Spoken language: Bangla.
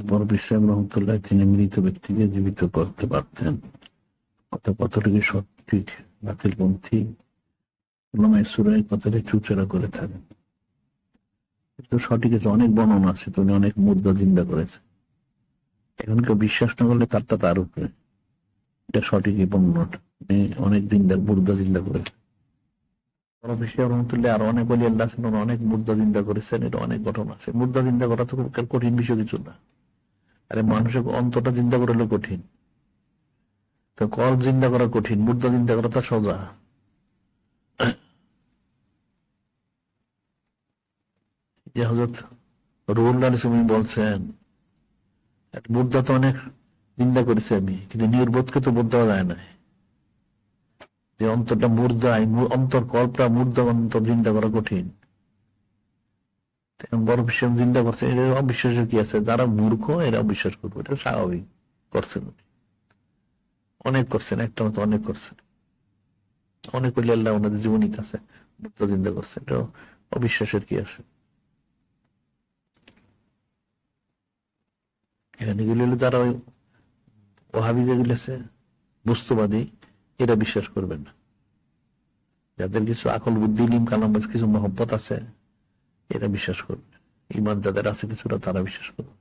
বড় ইসলাম রহমতুল্লাহ তিনি মৃত ব্যক্তিকে জীবিত করতে পারতেন, কতটুকু সঠিক বাতিলপন্থী ওলামায়ে সুরায় কথাটা চুচেরা করে থাকেন। কিন্তু সঠিক আছে, অনেক বর্ণনা আছে, তিনি অনেক মুর্দা জিন্দা করেছে। এখন কেউ বিশ্বাস না করলে তারটা তার উপরে, এটা সঠিক এই বর্ণনাটা। অনেক জিন্দা মুর্দা জিন্দা করেছে রহমতুল্লাহ। আর অনেক বলি আল্লাহ অনেক মুর্দা জিন্দা করেছেন, এটা অনেক ঘটনা আছে। মুর্দা জিন্দা করা তো খুব কঠিন বিষয় কিছু না। আরে মানুষের অন্তরটা চিন্তা করলে কঠিন, কল্প চিন্তা করা কঠিন, মুর্দা চিন্তা করা তা সোজা। যে হযরত রুহুল্লাহ আলাইহিস বলছেন, মুর্দা তো অনেক চিন্তা করেছি আমি, কিন্তু নির্বোধকে তো বোধ দেওয়া যায় না। যে অন্তরটা মুর্দা, অন্তর কল্পটা মুর্দা, অন্তর চিন্তা করা কঠিন। বড় বিশ্বাস চিন্তা করছে, এর অবিশ্বাসের কি আছে? যারা মূর্খ এরা অবিশ্বাস করবে, এটা স্বাভাবিক। করছেন অনেক, করছেন একটা মতো অনেক করছেন, অনেক হইলে আল্লাহ ওনাদের জীবনীতে আছে মুর্দা চিন্তা করছে, এটা অবিশ্বাসের কি আছে? এখানে গেলে তারা ওই ওহাবি যেগুলো আছে বস্তুবাদী, এরা বিশ্বাস করবেন না। যাদের কিছু আকল বুদ্ধি ইলম কালাম কিছু মহব্বত আছে এরা বিশ্বাস করবে, ইমান যাদের আছে কিছুটা তারা বিশ্বাস করবে।